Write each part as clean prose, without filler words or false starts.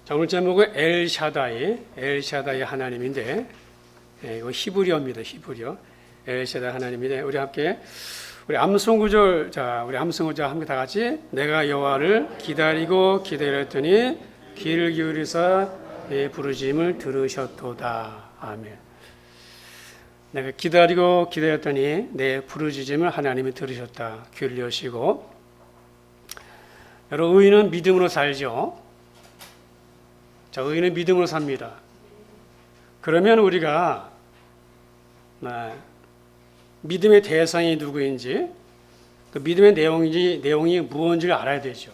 자, 오늘 제목은 엘샤다이 하나님인데, 이거 히브리어입니다. 히브리어. 엘샤다이 하나님인데, 우리 함께 우리 암송 구절, 우리 암송 구절 함께 다 같이 내가 여호와를 기다렸더니 귀를 기울이사 내 부르짖음을 들으셨도다. 아멘. 내가 기다렸더니 내 부르짖음을 하나님이 들으셨다. 귀를 여시고, 여러분, 의인은 믿음으로 살죠. 자, 의인은 믿음으로 삽니다. 그러면 우리가 믿음의 대상이 누구인지, 그 믿음의 내용이 무엇인지를 알아야 되죠.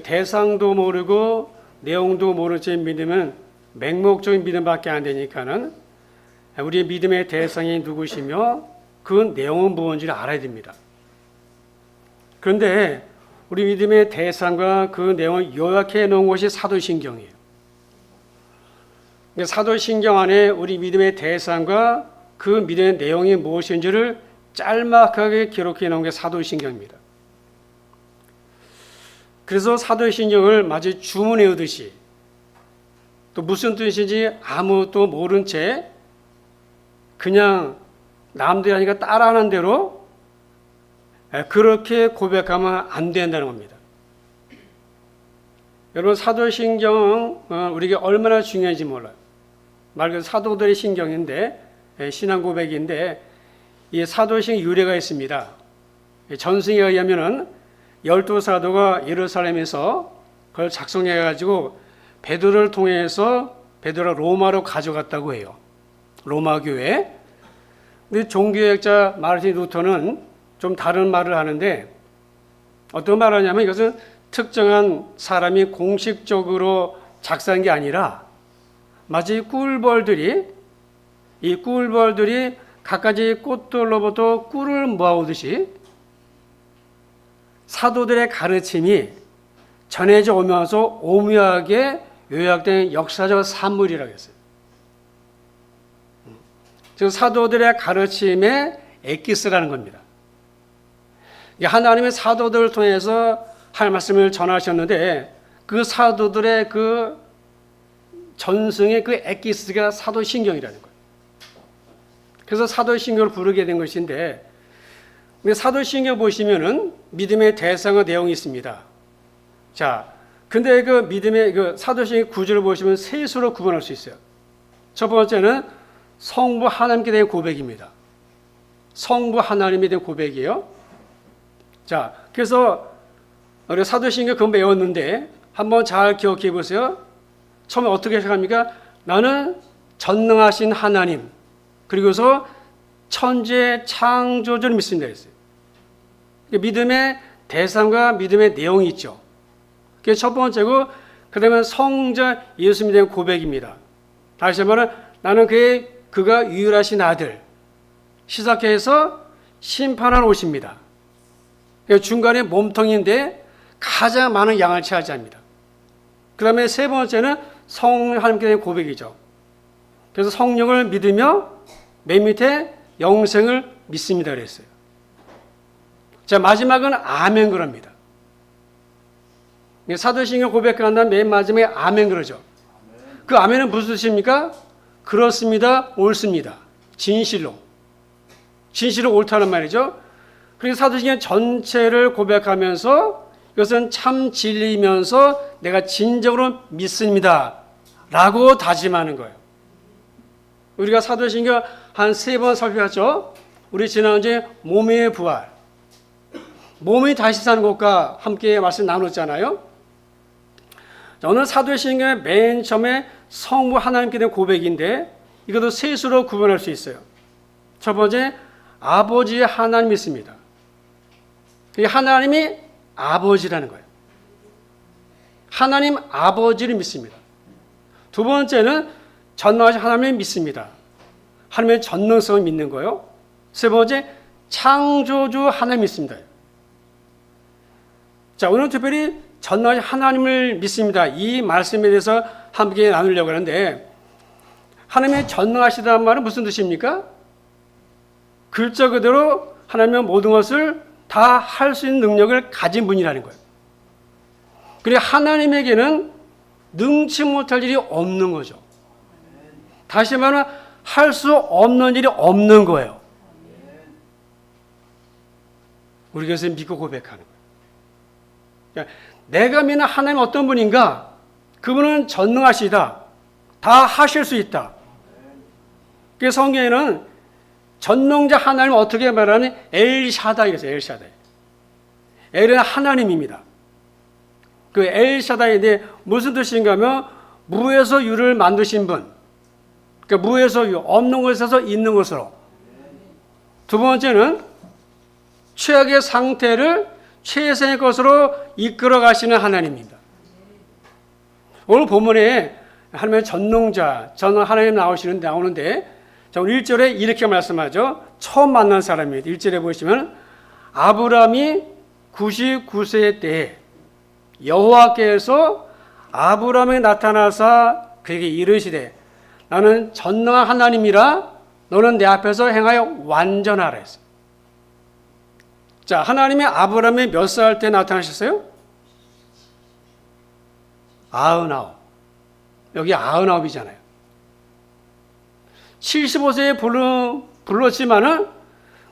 대상도 모르고 내용도 모르는 채 믿으면 맹목적인 믿음밖에 안 되니까는 우리의 믿음의 대상이 누구시며 그 내용은 무엇인지를 알아야 됩니다. 그런데 우리 믿음의 대상과 그 내용을 요약해 놓은 것이 사도신경이에요. 사도신경 안에 우리 믿음의 대상과 그 믿음의 내용이 무엇인지를 짤막하게 기록해 놓은 게 사도신경입니다. 그래서 사도신경을 마치 주문 외우듯이, 또 무슨 뜻인지 아무것도 모른 채 그냥 남들이 하니까 따라하는 대로 그렇게 고백하면 안 된다는 겁니다. 여러분, 사도신경은 우리에게 얼마나 중요한지 몰라요. 말 그대로 사도들의 신경인데, 신앙 고백인데, 이 사도신경 유래가 있습니다. 전승에 의하면은 12사도가 예루살렘에서 그걸 작성해가지고 베드로를 통해서 베드로가 로마로 가져갔다고 해요. 로마 교회. 근데 종교학자 마르틴 루터는 좀 다른 말을 하는데, 어떤 말을 하냐면 이것은 특정한 사람이 공식적으로 작성한 게 아니라 마치 꿀벌들이 갖가지 꽃들로부터 꿀을 모아오듯이 사도들의 가르침이 전해져 오면서 오묘하게 요약된 역사적 산물이라고 했어요. 즉 사도들의 가르침의 엑기스라는 겁니다. 하나님의 사도들을 통해서 할 말씀을 전하셨는데, 그 사도들의 그 전승의 그 엑기스가 사도신경이라는 거예요. 그래서 사도신경을 부르게 된 것인데, 사도신경 보시면은 믿음의 대상의 내용이 있습니다. 자, 근데 그 믿음의 그 사도신경 구절을 보시면 셋으로 구분할 수 있어요. 첫 번째는 성부 하나님께 대한 고백입니다. 성부 하나님에 대한 고백이에요. 자, 그래서 우리 사도신경 그건 배웠는데 한번 잘 기억해 보세요. 처음에 어떻게 시작합니까? 나는 전능하신 하나님, 그리고서 천재 창조주를 믿습니다 했어요. 믿음의 대상과 믿음의 내용이 있죠. 그게 첫 번째고, 그 다음에 성자 예수님에 대한 고백입니다. 다시 말하면 나는 그가 유일하신 아들, 시작해서 심판하러 오십니다. 중간에 몸통인데 가장 많은 양을 차지합니다. 그 다음에 세 번째는 하나님께 대한 고백이죠. 그래서 성령을 믿으며 맨 밑에 영생을 믿습니다 그랬어요. 자, 마지막은 아멘 그럽니다. 사도신경 고백한 다음 맨 마지막에 아멘 그러죠. 그 아멘은 무슨 뜻입니까? 그렇습니다, 옳습니다. 진실로 옳다는 말이죠. 그리고 사도신경 전체를 고백하면서 이것은 참 진리이면서 내가 진정으로 믿습니다 라고 다짐하는 거예요. 우리가 사도신경 한 3번 살펴봤죠. 우리 지난주에 몸의 부활, 몸이 다시 사는 것과 함께 말씀 나눴잖아요. 자, 오늘 사도신경의 맨 처음에 성부 하나님께 대한 고백인데, 이것도 셋으로 구분할 수 있어요. 첫 번째, 아버지 하나님 믿습니다. 하나님이 아버지라는 거예요. 하나님 아버지를 믿습니다. 두 번째는 전능하신 하나님을 믿습니다. 하나님의 전능성을 믿는 거예요. 세 번째, 창조주 하나님 믿습니다. 자, 오늘 특별히 전능하신 하나님을 믿습니다. 이 말씀에 대해서 함께 나누려고 하는데, 하나님의 전능하시다는 말은 무슨 뜻입니까? 글자 그대로 하나님의 모든 것을 다 할 수 있는 능력을 가진 분이라는 거예요. 그리고 하나님에게는 능치 못할 일이 없는 거죠. 다시 말하면 할 수 없는 일이 없는 거예요. 우리 교회에서 믿고 고백하는 거예요. 그러니까 내가 믿는 하나님 어떤 분인가? 그분은 전능하시다. 다 하실 수 있다. 그 성경에는 전능자 하나님을 어떻게 말하면 엘샤다이에서 엘샤다이. 엘은 하나님입니다. 그 엘샤다이인데 무슨 뜻인가 하면 무에서 유를 만드신 분. 그러니까 무에서 유, 없는 것에서 있는 것으로. 두 번째는 최악의 상태를 최선의 것으로 이끌어 가시는 하나님입니다. 오늘 본문에 하나님의 전능자, 하나님 나오는데 자, 오늘 1절에 이렇게 말씀하죠. 처음 만난 사람입니다. 1절에 보시면 아브라함이 99세 때에 여호와께서 아브라함에 나타나사 그에게 이르시되 나는 전능한 하나님이라 너는 내 앞에서 행하여 완전하라 했어요. 자, 하나님이 아브라함이 몇 살 때 나타나셨어요? 99. 여기 99이잖아요. 75세에 불렀지만은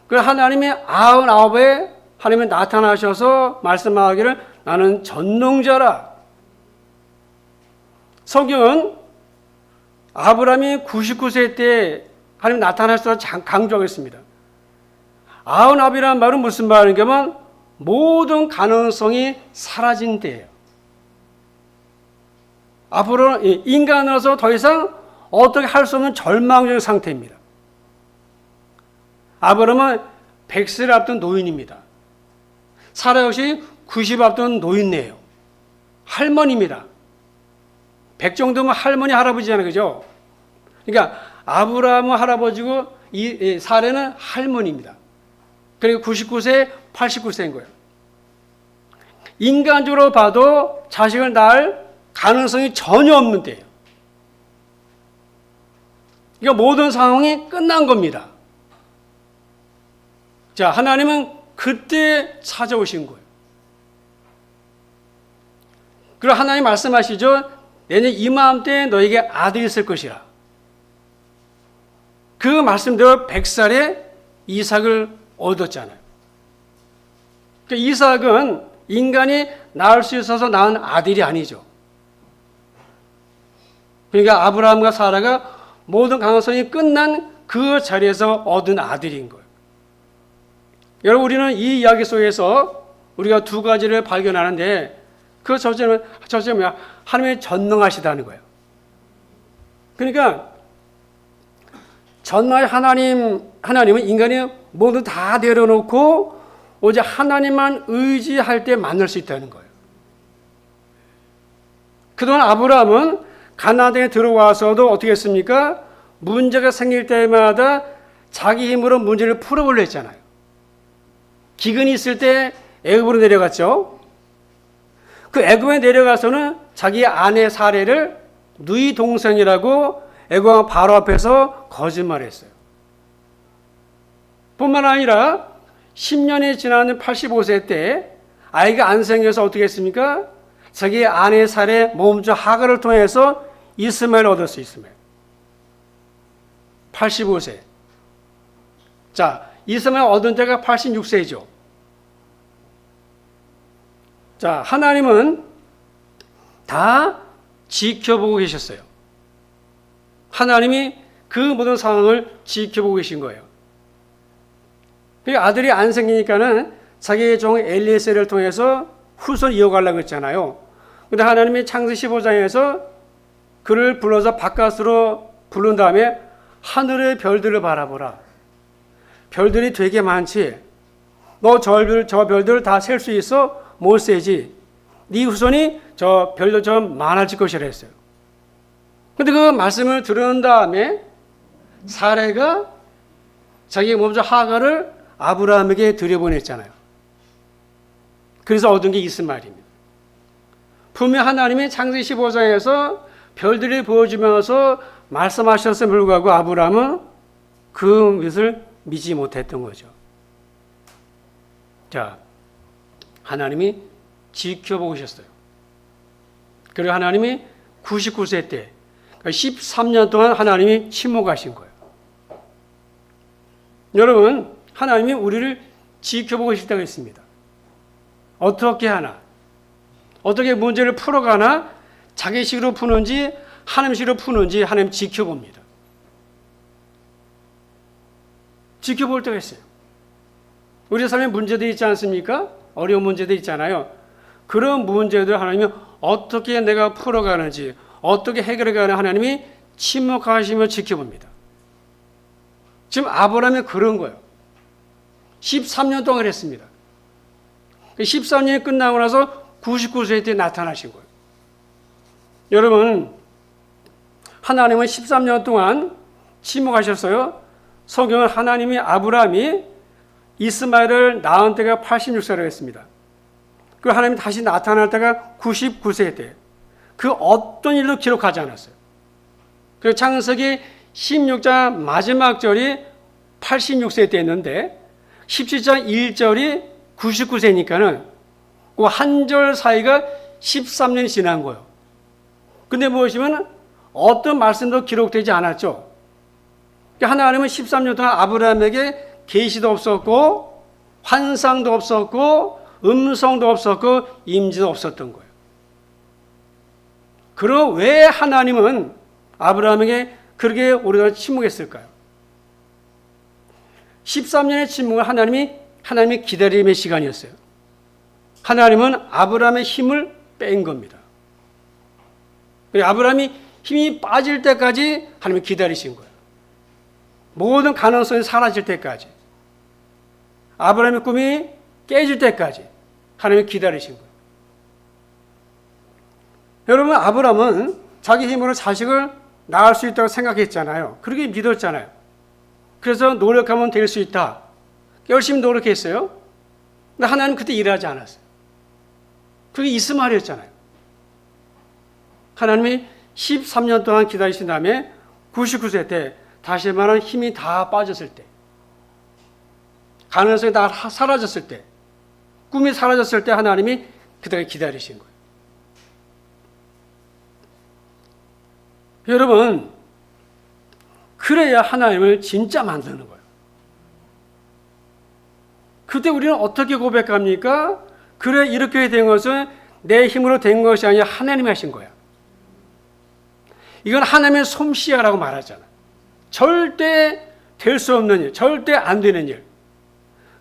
그 하나님이 99에 하나님이 나타나셔서 말씀하기를 나는 전능자라. 성경은 아브라함이 99세 때 하나님 나타나셔서 강조하고 있습니다. 99이라는 말은 무슨 말인가면 모든 가능성이 사라진 때예요. 앞으로 인간으로서 더 이상 어떻게 할 수 없는 절망적인 상태입니다. 아브라함은 100세를 앞둔 노인입니다. 사라 역시 90 앞둔 노인네요. 할머니입니다. 100 정도면 할머니 할아버지잖아요. 그죠? 그러니까 아브라함은 할아버지고 이 사라는 할머니입니다. 그리고 99세, 89세인 거예요. 인간적으로 봐도 자식을 낳을 가능성이 전혀 없는 때예요. 그러니까 모든 상황이 끝난 겁니다. 자, 하나님은 그때 찾아오신 거예요. 그리고 하나님 말씀하시죠. 내년 이맘때 너에게 아들이 있을 것이라. 그 말씀대로 100살에 이삭을 얻었잖아요. 그러니까 이삭은 인간이 낳을 수 있어서 낳은 아들이 아니죠. 그러니까 아브라함과 사라가 모든 가능성이 끝난 그 자리에서 얻은 아들인 거예요. 여러분, 우리는 이 이야기 속에서 우리가 두 가지를 발견하는데 그 첫째는 뭐야? 하나님이 전능하시다는 거예요. 그러니까 전능한 하나님은 인간이 모두 다 내려놓고 오직 하나님만 의지할 때 만날 수 있다는 거예요. 그동안 아브라함은 가나안 땅에 들어와서도 어떻게 했습니까? 문제가 생길 때마다 자기 힘으로 문제를 풀어보려 했잖아요. 기근이 있을 때 애굽으로 내려갔죠. 그 애굽에 내려가서는 자기 아내 사례를 누이 동생이라고 애굽 왕 바로 앞에서 거짓말했어요. 뿐만 아니라 10년이 지난 85세 때 아이가 안 생겨서 어떻게 했습니까? 자기 아내 사례 모험주 하갈을 통해서 이스마엘을 얻었어요. 이스마엘. 85세. 자, 이스마엘 얻은 때가 86세죠. 자, 하나님은 다 지켜보고 계셨어요. 하나님이 그 모든 상황을 지켜보고 계신 거예요. 아들이 안 생기니까는 자기의 종 엘리에셀을 통해서 후손을 이어가려고 했잖아요. 근데 하나님이 창세기 15장에서 그를 불러서 바깥으로 부른 다음에 하늘의 별들을 바라보라. 별들이 되게 많지. 너 저 별들을 다 셀 수 있어? 못 세지. 네 후손이 저 별들처럼 많아질 것이라 했어요. 근데 그 말씀을 들은 다음에 사레가 자기의 몸소 하갈을 아브라함에게 들여보냈잖아요. 그래서 얻은 게 이스마엘입니다. 분명 하나님이 창세기 15장에서 별들을 보여주면서 말씀하셨음에 불구하고 아브라함은 그 것을 믿지 못했던 거죠. 자, 하나님이 지켜보고 계셨어요. 그리고 하나님이 99세 때 13년 동안 하나님이 침묵하신 거예요. 여러분, 하나님이 우리를 지켜보고 싶다고 했습니다. 어떻게 하나? 어떻게 문제를 풀어가나? 자기식으로 푸는지 하나님식으로 푸는지 하나님 지켜봅니다. 지켜볼 때가 있어요. 우리 삶에 문제들이 있지 않습니까? 어려운 문제들이 있잖아요. 그런 문제들 하나님이 어떻게 내가 풀어가는지, 어떻게 해결해가는 하나님이 침묵하시며 지켜봅니다. 지금 아브라함이 그런 거예요. 13년 동안 했습니다. 13년이 끝나고 나서 99세 때 나타나신 거예요. 여러분, 하나님은 13년 동안 침묵하셨어요. 성경은 하나님이 아브라함이 이스마엘을 낳은 때가 86세라고 했습니다. 그 하나님이 다시 나타날 때가 99세 때. 그 어떤 일도 기록하지 않았어요. 그리고 창세기 16장 마지막 절이 86세 때였는데 17장 1절이 99세니까는 그 한 절 사이가 13년이 지난 거예요. 근데 무엇이면 어떤 말씀도 기록되지 않았죠. 하나님은 13년 동안 아브라함에게 계시도 없었고 환상도 없었고 음성도 없었고 임지도 없었던 거예요. 그럼 왜 하나님은 아브라함에게 그렇게 오랫동안 침묵했을까요? 13년의 침묵은 하나님이 기다림의 시간이었어요. 하나님은 아브라함의 힘을 뺀 겁니다. 아브라함이 힘이 빠질 때까지 하나님이 기다리신 거예요. 모든 가능성이 사라질 때까지, 아브라함의 꿈이 깨질 때까지 하나님이 기다리신 거예요. 여러분, 아브라함은 자기 힘으로 자식을 낳을 수 있다고 생각했잖아요. 그렇게 믿었잖아요. 그래서 노력하면 될 수 있다. 열심히 노력했어요. 근데 하나님 그때 일하지 않았어요. 그게 이스마엘이었잖아요. 하나님이 13년 동안 기다리신 다음에 99세 때 다시 말하면 힘이 다 빠졌을 때, 가능성이 다 사라졌을 때, 꿈이 사라졌을 때 하나님이 그때까지 기다리신 거예요. 여러분, 그래야 하나님을 진짜 만드는 거예요. 그때 우리는 어떻게 고백합니까? 그래, 이렇게 된 것은 내 힘으로 된 것이 아니라 하나님이 하신 거야. 이건 하나님의 솜씨야라고 말하잖아. 절대 될 수 없는 일, 절대 안 되는 일.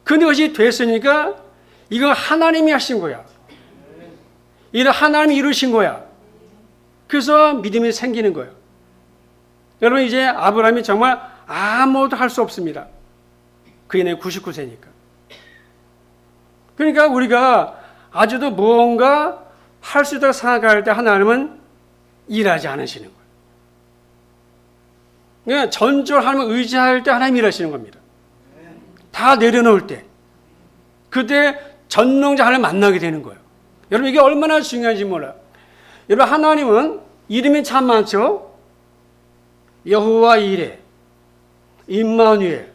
근데 그것이 됐으니까 이건 하나님이 하신 거야. 이건 하나님이 이루신 거야. 그래서 믿음이 생기는 거예요. 여러분, 이제 아브라함이 정말 아무것도 할 수 없습니다. 그게 내 99세니까. 그러니까 우리가 아직도 무언가 할 수 있다고 생각할 때 하나님은 일하지 않으시는 거예요. 그러니까 전적으로 하나님을 의지할 때 하나님 일하시는 겁니다. 다 내려놓을 때. 그때 전능자 하나님을 만나게 되는 거예요. 여러분, 이게 얼마나 중요한지 몰라요. 여러분, 하나님은 이름이 참 많죠. 여호와 이레, 임마누엘,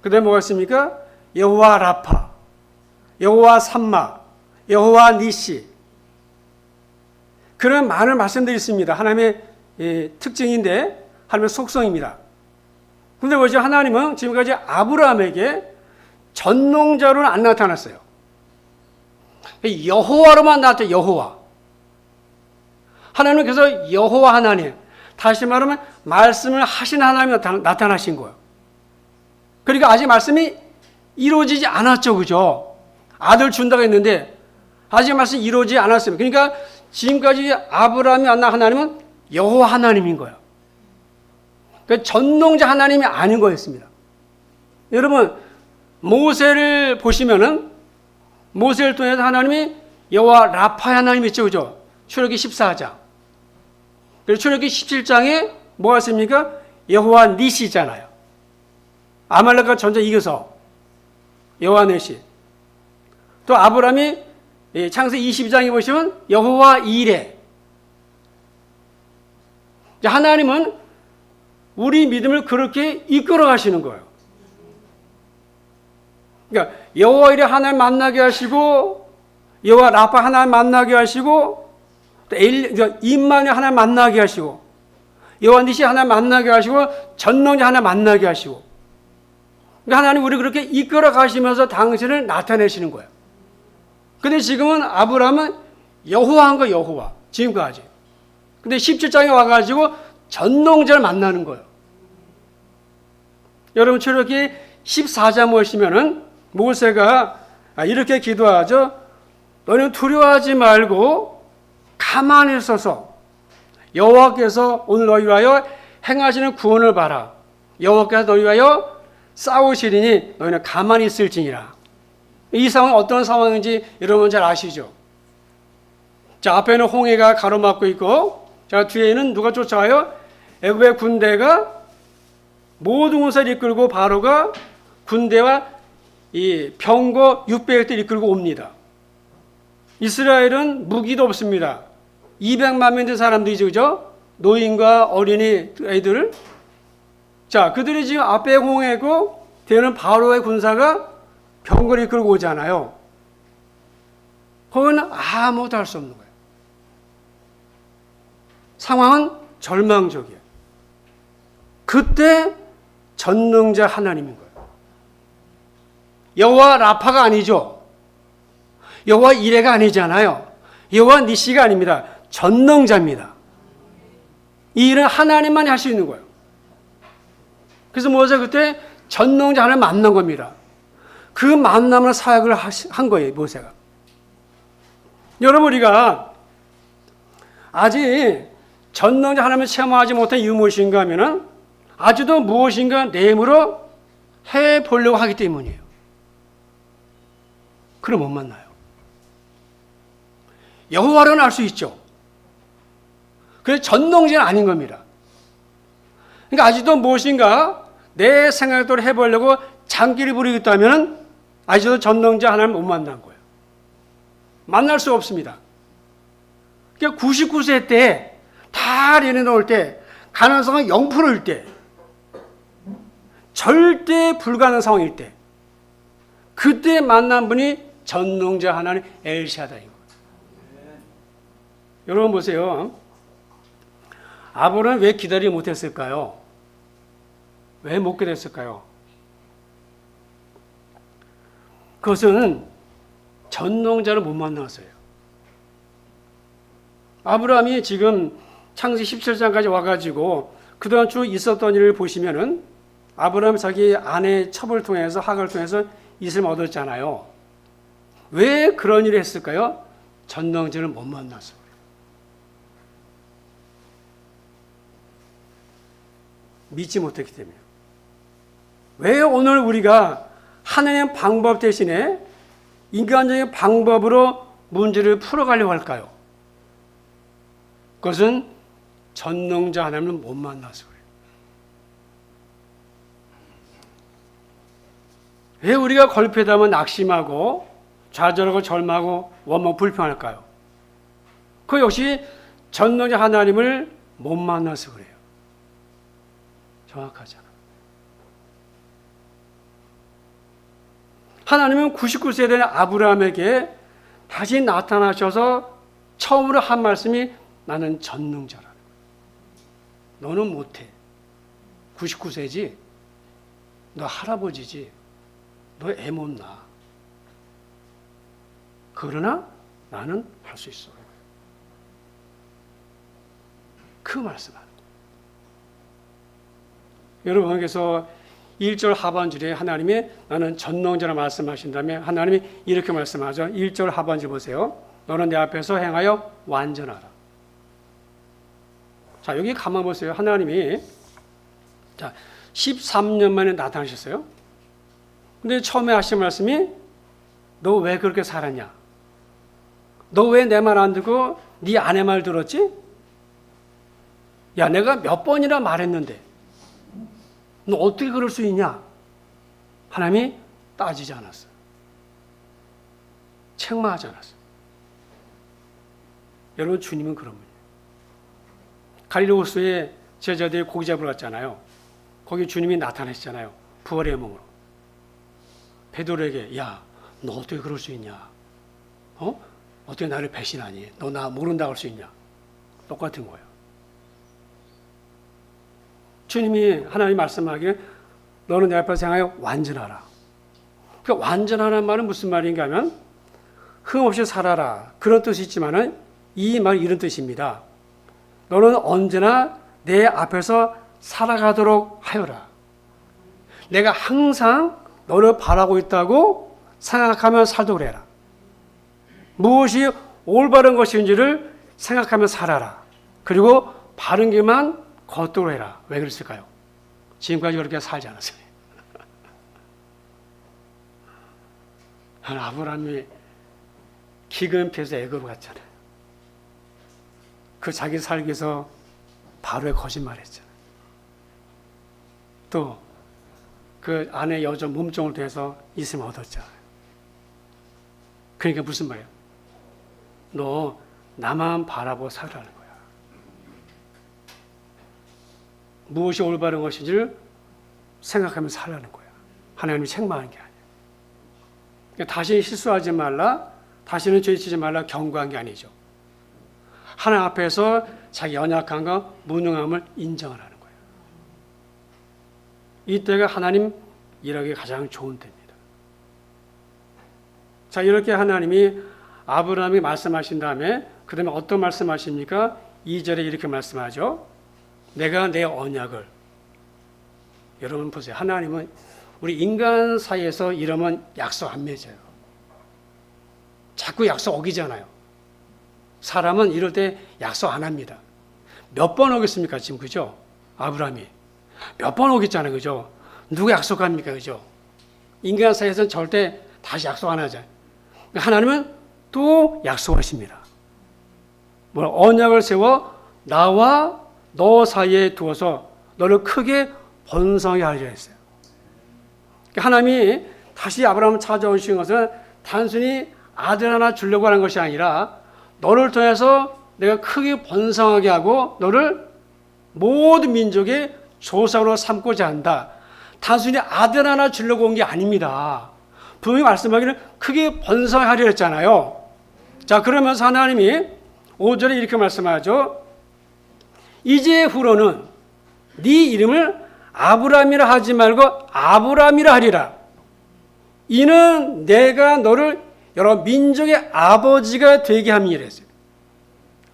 그 다음에 뭐가 있습니까? 여호와 라파, 여호와 삼마, 여호와 니시. 그런 많은 말씀들이 있습니다. 하나님의 특징인데 하나님의 속성입니다. 그런데 뭐죠? 하나님은 지금까지 아브라함에게 전능자로는 안 나타났어요. 여호와로만 나타났어요. 여호와. 하나님은 그래서 여호와 하나님, 다시 말하면 말씀을 하신 하나님이 나타나신 거예요. 그러니까 아직 말씀이 이루어지지 않았죠. 그죠? 아들 준다고 했는데 아직 말씀이 이루어지지 않았어요. 그러니까 지금까지 아브라함이 만난 하나님은 여호와 하나님인 거예요. 그러니까 전능자 하나님이 아닌 거였습니다. 여러분, 모세를 보시면은 모세를 통해서 하나님이 여호와 라파 하나님 있죠. 그죠? 출애굽기 14장. 그리고 출애굽기 17장에 뭐가 있습니까? 여호와 니시잖아요. 아말렉과 전쟁 이겨서 여호와 니시. 또 아브라함이 창세기 22장에 보시면 여호와 이레. 하나님은 우리 믿음을 그렇게 이끌어 가시는 거예요. 그러니까 여호와 이레 하나님 만나게 하시고 여호와 라파 하나님 만나게 하시고 임마누엘 하나 만나게 하시고, 여호와 니시 하나 만나게 하시고, 전능자 하나 만나게 하시고, 그러니까 하나님 우리 그렇게 이끌어 가시면서 당신을 나타내시는 거예요. 근데 지금은 아브라함은 여호와한 거 여호와 지금까지. 근데 17장에 와가지고 전능자를 만나는 거예요. 여러분 출애굽기 14장 보시면은 모세가 이렇게 기도하죠. 너는 두려워하지 말고 가만히 있어서 여호와께서 오늘 너희 위하여 행하시는 구원을 봐라. 여호와께서 너희 위하여 싸우시리니 너희는 가만히 있을지니라. 이 상황은 어떤 상황인지 여러분 잘 아시죠? 자, 앞에는 홍해가 가로막고 있고, 자, 뒤에는 누가 쫓아와요? 애굽의 군대가 모든 것을 이끌고 바로가 군대와 이 병거 600대 이끌고 옵니다. 이스라엘은 무기도 없습니다. 200만 명 된 사람들이죠, 그죠? 노인과 어린이 애들. 자, 그들이 지금 앞에 홍해고 뒤에는 바로의 군사가 병거를 이끌고 오잖아요. 거기는 아무것도 할 수 없는 거예요. 상황은 절망적이에요. 그때 전능자 하나님인 거예요. 여호와 라파가 아니죠. 여호와 이레가 아니잖아요. 여호와 니시가 아닙니다. 전능자입니다. 이 일은 하나님만이 할 수 있는 거예요. 그래서 모세가 그때 전능자 하나님을 만난 겁니다. 그 만남을 사역을 한 거예요, 모세가. 여러분, 우리가 아직 전능자 하나님을 체험하지 못한 이유 무엇인가 하면은 아직도 무엇인가 내 힘으로 해보려고 하기 때문이에요. 그럼 못 만나요. 여호와로는 알 수 있죠. 그래서 전능자는 아닌 겁니다. 그러니까 아직도 무엇인가 내 생각대로 해보려고 장기를 부리고 있다면 아직도 전능자 하나님을 못 만난 거예요. 만날 수 없습니다. 그러니까 99세 때 다 내려놓을 때 가능성은 0%일 때 절대 불가능한 상황일 때 그때 만난 분이 전능자 하나님 엘샤다인 거예요. 여러분 보세요. 아브라함은 왜 기다리지 못했을까요? 왜 못 기다렸을까요? 그것은 전능자를 못 만나서요. 아브라함이 지금 창세기 17장까지 와가지고 그동안 쭉 있었던 일을 보시면은 아브라함이 자기 아내 첩을 통해서 하가를 통해서 이슬을 얻었잖아요. 왜 그런 일을 했을까요? 전능자를 못 만나서. 믿지 못했기 때문에. 왜 오늘 우리가 하나님의 방법 대신에 인간적인 방법으로 문제를 풀어가려고 할까요? 그것은 전능자 하나님을 못 만나서 그래요. 왜 우리가 걸핏하면 낙심하고 좌절하고 절망하고 원망 불평할까요? 그 역시 전능자 하나님을 못 만나서 그래요. 정확하잖아. 하나님은 99세 된 아브라함에게 다시 나타나셔서 처음으로 한 말씀이 나는 전능자라는 거예요. 너는 못해. 99세지. 너 할아버지지. 너 애 못 낳아. 그러나 나는 할 수 있어. 그 말씀하는 거예요. 여러분께서 1절 하반절에 하나님이 나는 전능자라 말씀하신다면 하나님이 이렇게 말씀하죠. 1절 하반절 보세요. 너는 내 앞에서 행하여 완전하라. 자, 여기 가만 보세요. 하나님이 자 13년 만에 나타나셨어요. 근데 처음에 하신 말씀이 너 왜 그렇게 살았냐? 너 왜 내 말 안 듣고 네 아내 말 들었지? 야, 내가 몇 번이나 말했는데 너 어떻게 그럴 수 있냐? 하나님이 따지지 않았어요. 책망하지 않았어요. 여러분, 주님은 그런 분이에요. 갈릴리 호수에 제자들이 고기 잡으러 갔잖아요. 거기 주님이 나타나시잖아요. 부활의 몸으로. 베드로에게 야, 너 어떻게 그럴 수 있냐? 어떻게 나를 배신하니? 너 나 모른다고 할 수 있냐? 똑같은 거예요. 주님이 하나님 말씀하기에 너는 내 앞에서 행하여 완전하라. 그 완전하라는 말은 무슨 말인가 하면 흠없이 살아라. 그런 뜻이 있지만은 이 말 이런 뜻입니다. 너는 언제나 내 앞에서 살아가도록 하여라. 내가 항상 너를 바라고 있다고 생각하며 살도록 해라. 무엇이 올바른 것인지를 생각하며 살아라. 그리고 바른 길만 걷도록 해라. 왜 그랬을까요? 지금까지 그렇게 살지 않았어요. 아브라함이 기근 피해서 애굽을 갔잖아요. 그 자기 살기 위해서 바로에 거짓말했잖아요. 또 그 아내 여자 몸종을 통해서 있음을 얻었잖아요. 그러니까 무슨 말이에요? 너 나만 바라보고 살라는 거야. 무엇이 올바른 것인지를 생각하며 살라는 거야. 하나님이 책망하는 게 아니에요. 그러니까 다시는 실수하지 말라, 다시는 죄짓지 말라 경고한 게 아니죠. 하나님 앞에서 자기 연약함과 무능함을 인정하라는 거예요. 이때가 하나님 일하기 가장 좋은 때입니다. 자, 이렇게 하나님이 아브라함이 말씀하신 다음에 그 다음에 어떤 말씀하십니까? 2절에 이렇게 말씀하죠. 내가 내 언약을. 여러분 보세요. 하나님은 우리 인간 사이에서 이러면 약속 안 맺어요. 자꾸 약속 어기잖아요. 사람은 이럴 때 약속 안 합니다. 몇 번 어겼습니까? 지금 그죠? 아브라함이 몇 번 어겼잖아요. 그죠? 누가 약속합니까? 그죠? 인간 사이에서는 절대 다시 약속 안 하잖아요. 하나님은 또 약속하십니다. 언약을 세워 나와 너 사이에 두어서 너를 크게 번성하게 하려 했어요. 하나님이 다시 아브라함을 찾아오신 것은 단순히 아들 하나 주려고 하는 것이 아니라 너를 통해서 내가 크게 번성하게 하고 너를 모든 민족의 조상으로 삼고자 한다. 단순히 아들 하나 주려고 온 게 아닙니다. 분명히 말씀하기는 크게 번성하려 했잖아요. 자, 그러면서 하나님이 5절에 이렇게 말씀하죠. 이제 후로는 네 이름을 아브라함이라 하지 말고 아브라함이라 하리라. 이는 내가 너를 여러 민족의 아버지가 되게 함이라 했어요.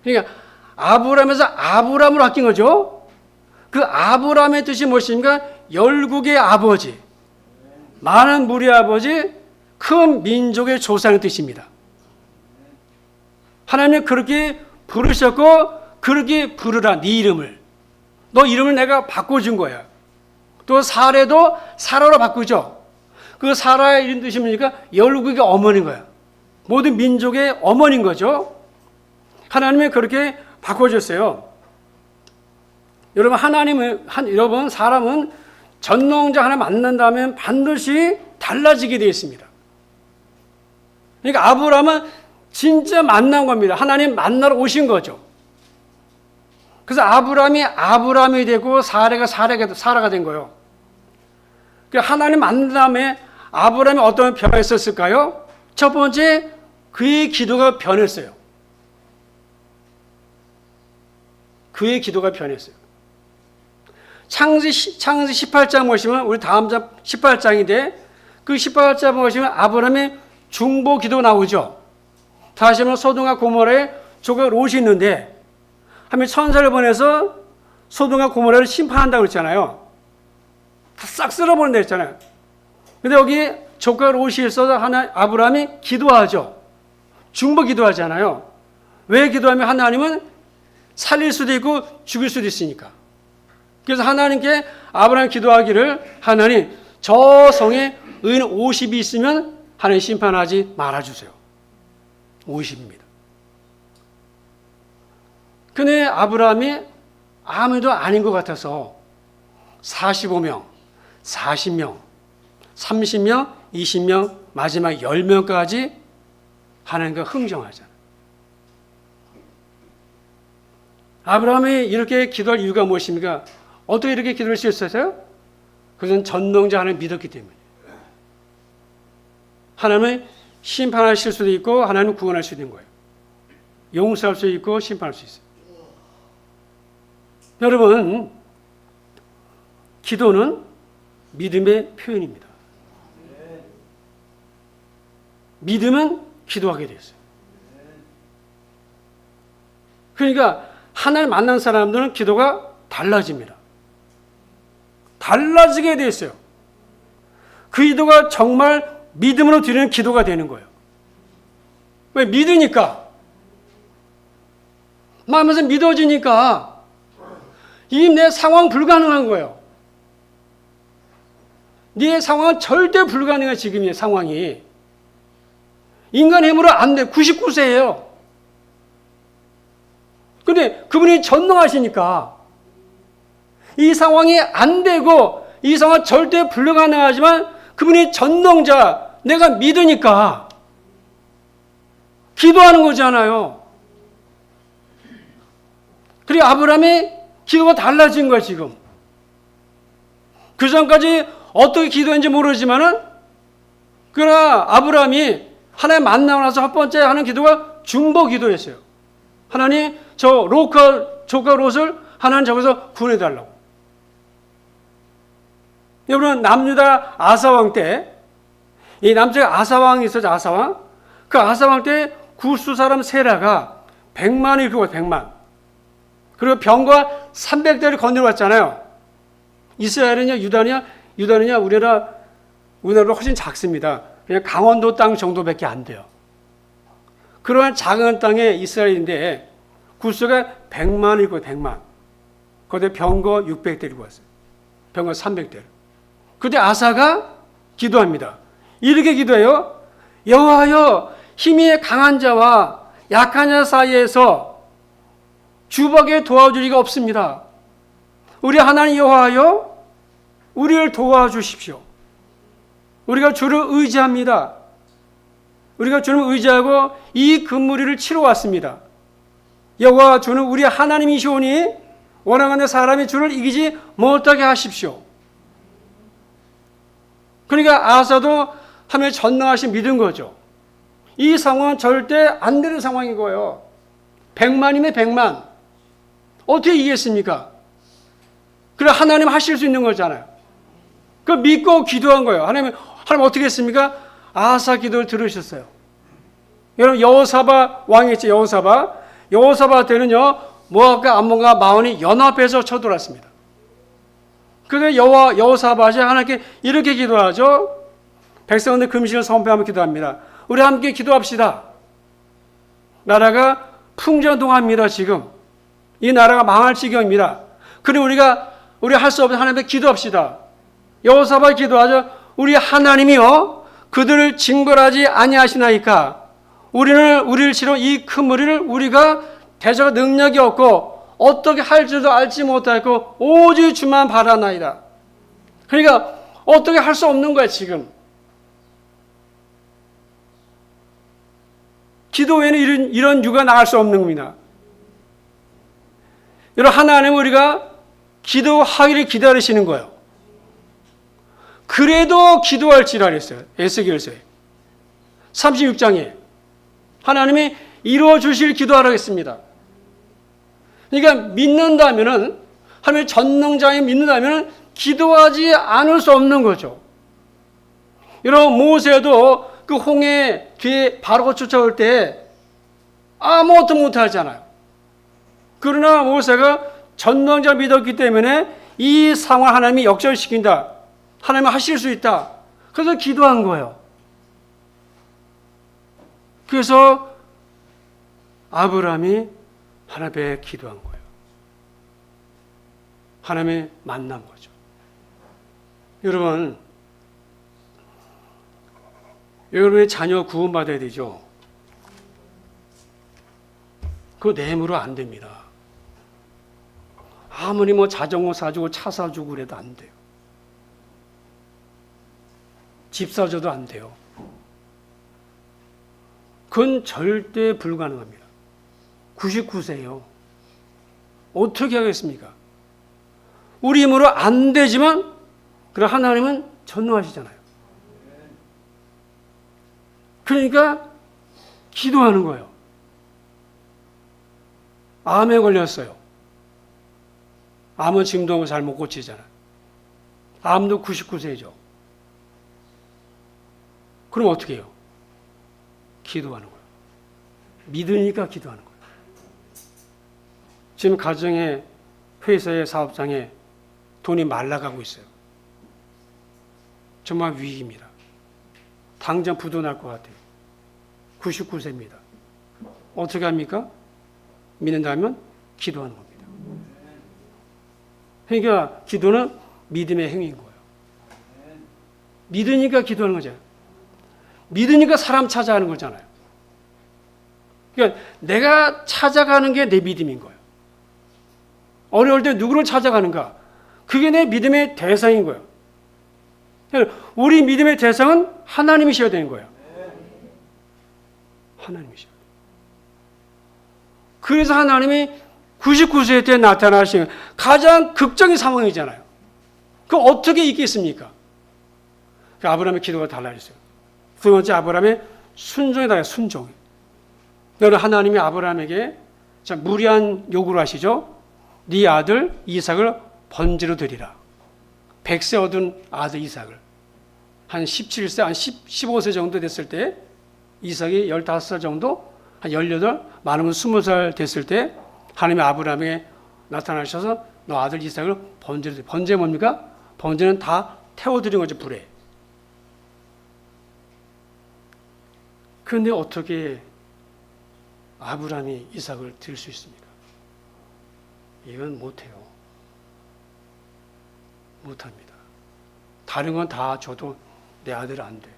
그러니까 아브라함에서 아브라함으로 바뀐 거죠. 그 아브라함의 뜻이 무엇입니까? 열국의 아버지, 많은 무리의 아버지, 큰 민족의 조상의 뜻입니다. 하나님은 그렇게 부르셨고 그렇게 부르라. 네 이름을. 너 이름을 내가 바꿔준 거야. 또 사례도 사라로 바꾸죠. 그 사라의 이름 뜻이 뭡니까? 열국의 어머니인 거야. 모든 민족의 어머니인 거죠. 하나님이 그렇게 바꿔줬어요. 여러분 사람은 전능자 하나 만난다면 반드시 달라지게 되어 있습니다. 그러니까 아브라함은 진짜 만난 겁니다. 하나님 만나러 오신 거죠. 그래서 아브라함이 되고 사라가 된 거예요. 그러니까 하나님 만난 다음에 아브라함이 어떤 변화가 있었을까요? 첫 번째, 그의 기도가 변했어요. 그의 기도가 변했어요. 창세기 18장 보시면 우리 다음 장 18장인데 그 18장 보시면 아브라함의 중보 기도 나오죠. 다시 한번 소돔과 고모라에 조각 롯이 있는데 하면 천사를 보내서 소돔과 고모라를 심판한다고 그랬잖아요. 다 싹 쓸어버린다 했잖아요. 근데 여기 조각 롯이 있어서 아브라함이 기도하죠. 중보 기도하잖아요. 왜 기도하면 하나님은 살릴 수도 있고 죽일 수도 있으니까. 그래서 하나님께 아브라함이 기도하기를 하나님 저 성에 의인 50이 있으면 하나님 심판하지 말아주세요. 50입니다. 근데 아브라함이 아무도 아닌 것 같아서 45명, 40명, 30명, 20명, 마지막 10명까지 하나님과 흥정하잖아요. 아브라함이 이렇게 기도할 이유가 무엇입니까? 어떻게 이렇게 기도할 수 있었어요? 그것은 전능자 하나님을 믿었기 때문이에요. 하나님을 심판하실 수도 있고 하나님을 구원할 수도 있는 거예요. 용서할 수 있고 심판할 수 있어요. 여러분, 기도는 믿음의 표현입니다. 믿으면 기도하게 됐어요. 그러니까 하나님 만난 사람들은 기도가 달라집니다. 달라지게 돼 있어요. 그 기도가 정말 믿음으로 드리는 기도가 되는 거예요. 왜? 믿으니까. 마음에서 믿어지니까 이 내 상황 불가능한 거예요. 네 상황은 절대 불가능해. 지금의 상황이 인간의 힘으로 안 돼. 99세예요. 근데 그분이 전능하시니까 이 상황이 안 되고 이 상황은 절대 불가능하지만 그분이 전능자, 내가 믿으니까 기도하는 거잖아요. 그리고 아브라함의 기도가 달라진 거야 지금. 그 전까지 어떻게 기도했는지 모르지만은 그러나 아브라함이 하나님 만나고 나서 첫 번째 하는 기도가 중보 기도였어요. 하나님 저 조카 롯을 하나님 저기서 구해달라고. 여러분 남유다 아사왕 때 이 남쪽에 아사왕이 있었죠. 아사왕. 그 아사왕 때 구스 사람 세라가 100만이 그거 100만. 그리고 병과 300대를 건드려왔잖아요. 이스라엘이냐 유다느냐 우리나라로 훨씬 작습니다. 그냥 강원도 땅 정도밖에 안 돼요. 그러한 작은 땅에 이스라엘인데 구스가 100만이고 100만. 거기에 병거 600대를 왔어요. 병거 300대를. 그때 아사가 기도합니다. 이렇게 기도해요. 여호와여, 힘이 강한 자와 약한 자 사이에서 주밖에 도와줄 리가 없습니다. 우리 하나님 여호와여, 우리를 도와주십시오. 우리가 주를 의지합니다. 우리가 주를 의지하고 이 금무리를 치러 왔습니다. 여호와 주는 우리 하나님이시오니 원하건대 사람이 주를 이기지 못하게 하십시오. 그러니까 아사도 하나님의 전능하신 믿은 거죠. 이 상황은 절대 안 되는 상황이고요. 100만이면 100만. 어떻게 이기겠습니까? 그래 하나님 하실 수 있는 거잖아요. 그 믿고 기도한 거예요. 하나님 어떻게 했습니까? 아사 기도를 들으셨어요. 여러분 여호사밧 왕이 있죠. 여호사밧 때는요 모압과 암몬과 마온이 연합해서 쳐들어왔습니다. 그래서 여호사밧이 하나님께 이렇게 기도하죠. 백성들 금식을 선포하며 기도합니다. 우리 함께 기도합시다. 나라가 풍전등합니다. 지금 이 나라가 망할 지경입니다. 그리고 우리 할 수 없는 하나님께 기도합시다. 여호사밧 기도하죠. 우리 하나님이요 그들을 징벌하지 아니하시나이까. 우리를 치러 이 큰 무리를 우리가 대적할 능력이 없고 어떻게 할지도 알지 못하고 오직 주만 바라나이다. 그러니까 어떻게 할 수 없는 거야 지금. 기도 외에는 이런 유가 나갈 수 없는 겁니다. 여러분 하나님 우리가 기도하기를 기다리시는 거예요. 그래도 기도할지라 그랬어요. 에스겔서에 36장에 하나님이 이루어 주실 기도하라고 했습니다. 그러니까 믿는다면은 하나님의 전능자에 믿는다면은 기도하지 않을 수 없는 거죠. 여러분 모세도 그 홍해 뒤에 바로가 쫓아올 때 아무것도 못하잖아요. 그러나 모세가 전능자 믿었기 때문에 이 상황을 하나님이 역전시킨다. 하나님은 하실 수 있다. 그래서 기도한 거예요. 그래서 아브라함이 하나님 앞에 기도한 거예요. 하나님의 만난 거죠. 여러분의 자녀 구원받아야 되죠. 그거 내 힘으로 안 됩니다. 아무리 자전거 사주고 차 사주고 그래도 안 돼요. 집 사줘도 안 돼요. 그건 절대 불가능합니다. 99세예요. 어떻게 하겠습니까? 우리 힘으로 안 되지만 그럼 하나님은 전능하시잖아요. 그러니까 기도하는 거예요. 암에 걸렸어요. 암은 지금도 잘 못 고치잖아. 암도 99세죠. 그럼 어떻게 해요? 기도하는 거예요. 믿으니까 기도하는 거예요. 지금 가정에, 회사의 사업장에 돈이 말라가고 있어요. 정말 위기입니다. 당장 부도 날 것 같아요. 99세입니다. 어떻게 합니까? 믿는다면 기도하는 겁니다. 그러니까 기도는 믿음의 행위인 거예요. 믿으니까 기도하는 거죠. 믿으니까 사람 찾아가는 거잖아요. 그러니까 내가 찾아가는 게 내 믿음인 거예요. 어려울 때 누구를 찾아가는가? 그게 내 믿음의 대상인 거예요. 우리 믿음의 대상은 하나님이셔야 되는 거예요. 하나님이셔야 돼요. 그래서 하나님이 99세 때 나타나신 가장 극적인 상황이잖아요. 그럼 어떻게 있겠습니까? 아브라함의 기도가 달라졌어요. 두 번째, 아브라함의 순종에 달라요. 순종. 여러분, 하나님이 아브라함에게 무리한 요구를 하시죠. 네 아들 이삭을 번제로 드리라. 100세 얻은 아들 이삭을. 한 17세, 한 15세 정도 됐을 때, 이삭이 15살 정도, 한 18, 많으면 20살 됐을 때, 하나님이 아브라함에게 나타나셔서 너 아들 이삭을 번제로 드리라. 번제 뭡니까? 번제는 다 태워드린 거죠, 불에. 그런데 어떻게 아브라함이 이삭을 드릴 수 있습니까? 이건 못해요. 못합니다. 다른 건 다 줘도 내 아들은 안 돼.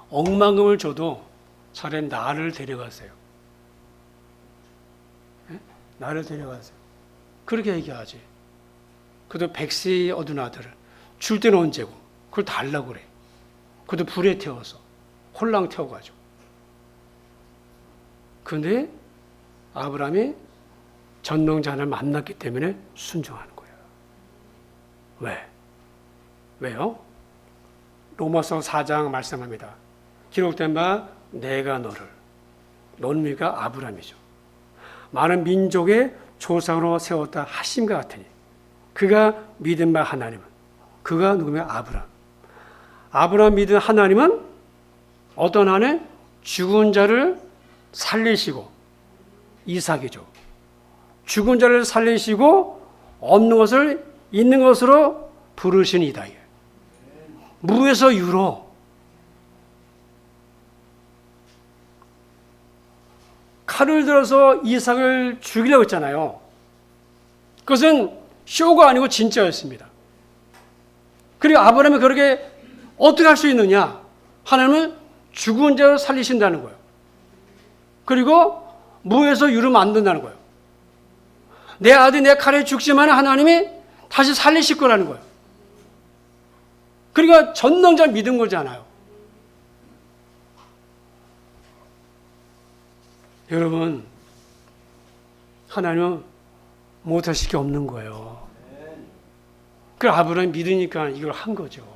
억만금을 줘도 차라리 나를 데려가세요. 네? 나를 데려가세요. 그렇게 얘기하지. 그래도 100세 얻은 아들을 줄 때는 언제고 그걸 달라고 그래. 그것도 불에 태워서 홀랑 태워가지고. 그런데 아브라함이 전능자를 만났기 때문에 순종하는 거예요. 왜? 왜요? 로마서 4장 말씀합니다. 기록된 바 내가 너를, 너는가 아브라함이죠. 많은 민족의 조상으로 세웠다 하심과 같으니 그가 믿은 바 하나님은, 그가 누구냐? 아브라함. 아브라함 믿은 하나님은 어떤 한에 죽은 자를 살리시고, 이삭이죠. 죽은 자를 살리시고 없는 것을 있는 것으로 부르신 이다. 무에서 유로. 칼을 들어서 이삭을 죽이려고 했잖아요. 그것은 쇼가 아니고 진짜였습니다. 그리고 아브라함이 그렇게 어떻게 할 수 있느냐? 하나님은 죽은 자를 살리신다는 거예요. 그리고 무에서 유를 만든다는 거예요. 내 아들이 내 칼에 죽지만 하나님이 다시 살리실 거라는 거예요. 그러니까 전능자 믿은 거잖아요. 여러분, 하나님은 못하실 게 없는 거예요. 그 아브라함이 믿으니까 이걸 한 거죠.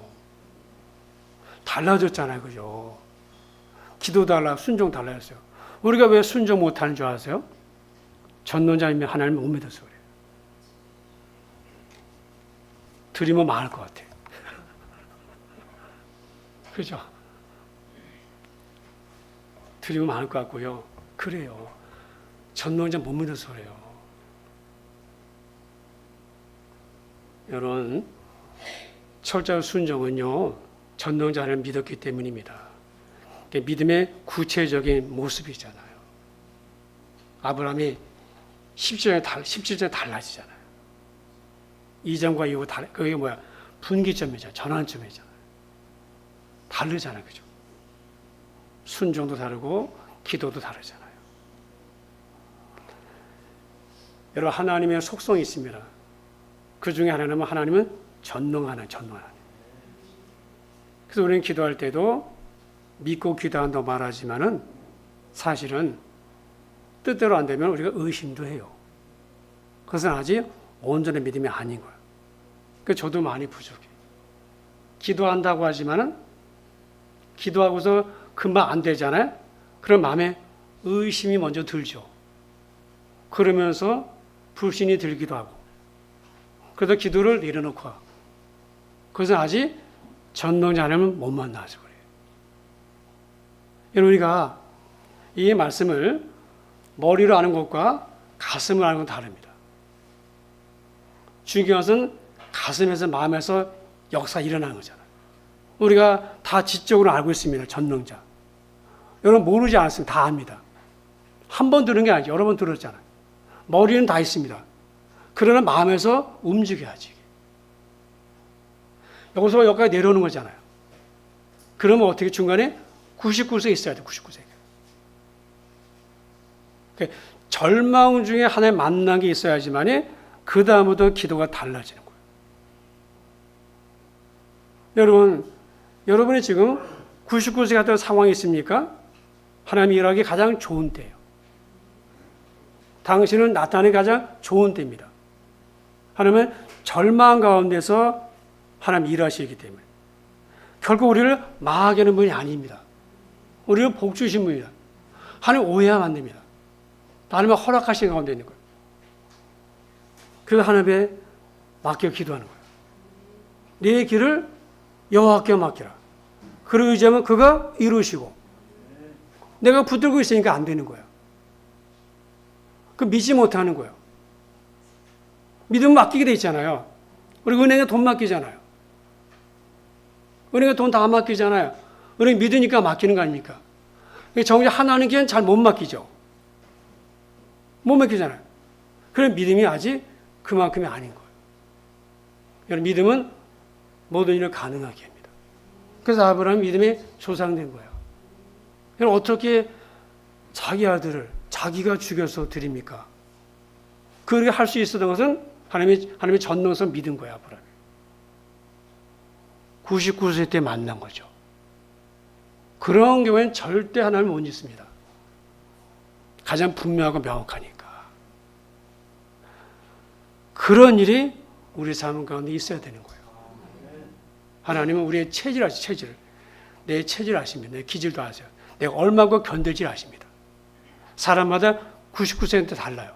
달라졌잖아요. 그죠? 기도 달라, 순종 달라졌어요. 우리가 왜 순종 못하는 줄 아세요? 전능자이면 하나님을 못 믿어서 그래요. 드리면 많을 것 같아요. 그죠? 드리면 많을 것 같고요. 그래요. 전능자 못 믿어서 그래요. 여러분, 철저한 순종은요, 전능자를 믿었기 때문입니다. 믿음의 구체적인 모습이잖아요. 아브라함이 17절에 달라지잖아요. 이전과 이후 그게 뭐야? 분기점이잖아요. 전환점이잖아요. 다르잖아요. 그죠? 순종도 다르고 기도도 다르잖아요. 여러분, 하나님의 속성이 있습니다. 그 중에 하나님은 전능하는. 그래서 우리는 기도할 때도 믿고 기도한다고 말하지만은 사실은 뜻대로 안 되면 우리가 의심도 해요. 그것은 아직 온전한 믿음이 아닌 거예요. 그러니까 저도 많이 부족해요. 기도한다고 하지만은 기도하고서 금방 안 되잖아요. 그럼 마음에 의심이 먼저 들죠. 그러면서 불신이 들기도 하고, 그래도 기도를 내려놓고, 그것은 아직 전능자 하나님을 못 만나서 그래요. 여러분, 우리가 이 말씀을 머리로 아는 것과 가슴으로 아는 건 다릅니다. 중요한 것은 가슴에서, 마음에서 역사 일어나는 거잖아요. 우리가 다 지적으로 알고 있습니다. 전능자. 여러분 모르지 않았으면 다 압니다. 한 번 들은 게 아니죠. 여러 번 들었잖아요. 머리는 다 있습니다. 그러나 마음에서 움직여야지. 여기서 여기까지 내려오는 거잖아요. 그러면 어떻게 중간에 99세 있어야 돼. 99세. 그러니까 절망 중에 하나의 만난 게 있어야지만 그 다음부터 기도가 달라지는 거예요. 여러분이 지금 99세 같은 상황이 있습니까? 하나님이 일하기 가장 좋은 때예요. 당신은 나타나기 가장 좋은 때입니다. 하나님은 절망 가운데서 하나님 일하시기 때문에 결국 우리를 망하게 하는 분이 아닙니다. 우리를 복 주신 분이다. 하나님 오해하면 안 됩니다. 하나님은 허락하신 가운데 있는 거예요. 그 하나님에 맡겨 기도하는 거예요. 내 길을 여호와께 맡기라. 그를 의지하면 그가 이루시고, 내가 붙들고 있으니까 안 되는 거예요. 그 믿지 못하는 거예요. 믿으면 맡기게 돼 있잖아요. 우리 은행에 돈 맡기잖아요. 은행에 돈 다 맡기잖아요. 은행 믿으니까 맡기는 거 아닙니까? 정작 하나님께는 잘 못 맡기죠. 못 맡기잖아요. 그런 믿음이 아직 그만큼이 아닌 거예요. 여러분, 믿음은 모든 일을 가능하게 합니다. 그래서 아브라함 믿음이 조상된 거예요. 여러분, 어떻게 자기 아들을 자기가 죽여서 드립니까? 그렇게 할 수 있었던 것은 하나님의 전능성 믿은 거예요, 아브라함이. 99세 때 만난 거죠. 그런 경우에는 절대 하나님을 못 잊습니다. 가장 분명하고 명확하니까. 그런 일이 우리 삶 가운데 있어야 되는 거예요. 하나님은 우리의 체질을 아시죠, 체질을. 내 체질을 아십니다. 내 기질도 아세요. 내가 얼마나 견딜지 아십니다. 사람마다 99세한테 달라요.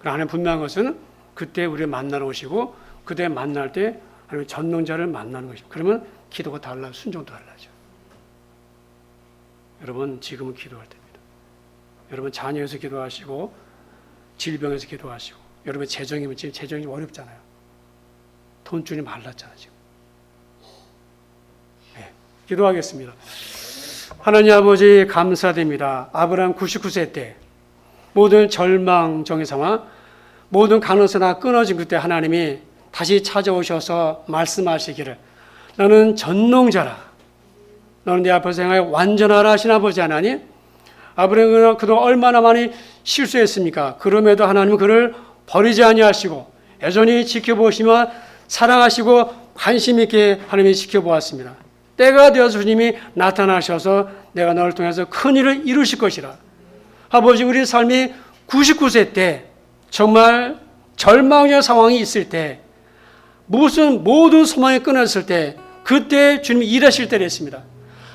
하나님 분명한 것은 그때 우리를 만나러 오시고 그때 만날 때 하나님 전능자를 만나는 것입니다. 그러면 기도가 달라요. 순종도 달라져. 여러분 지금은 기도할 때입니다. 여러분 자녀에서 기도하시고 질병에서 기도하시고 여러분 재정이면 지금 재정이 어렵잖아요. 돈줄이 말랐잖아요. 지금. 네, 기도하겠습니다. 하나님 아버지 감사드립니다. 아브라함 99세 때 모든 절망적인 상황, 모든 가능성 다 끊어진 그때 하나님이 다시 찾아오셔서 말씀하시기를 너는 전능자라. 너는 내 앞에서 행하여 완전하라 하신 아버지 하나님. 아브라함은 그동안 얼마나 많이 실수했습니까? 그럼에도 하나님은 그를 버리지 아니하시고 여전히 지켜보시며 사랑하시고 관심 있게 하나님이 지켜보았습니다. 때가 되어서 주님이 나타나셔서 내가 너를 통해서 큰 일을 이루실 것이라. 아버지 우리 삶이 99세 때 정말 절망의 상황이 있을 때 모든 소망이 끊어졌을 때 그때 주님이 일하실 때를 했습니다.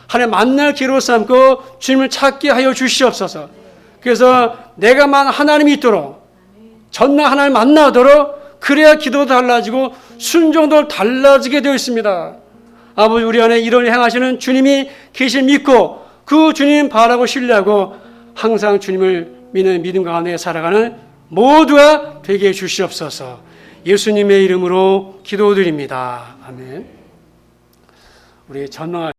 하나님 만날 기로 삼고 주님을 찾게 하여 주시옵소서. 그래서 내가만 하나님이 있도록 전능 하나님 만나도록 그래야 기도도 달라지고 순종도 달라지게 되어 있습니다. 아버지 우리 안에 이런 행하시는 주님이 계실 믿고 그 주님 바라고 신뢰하고 항상 주님을 믿는 믿음 가운데 살아가는 모두가 되게 해 주시옵소서. 예수님의 이름으로 기도드립니다. 아멘. 우리 전능하신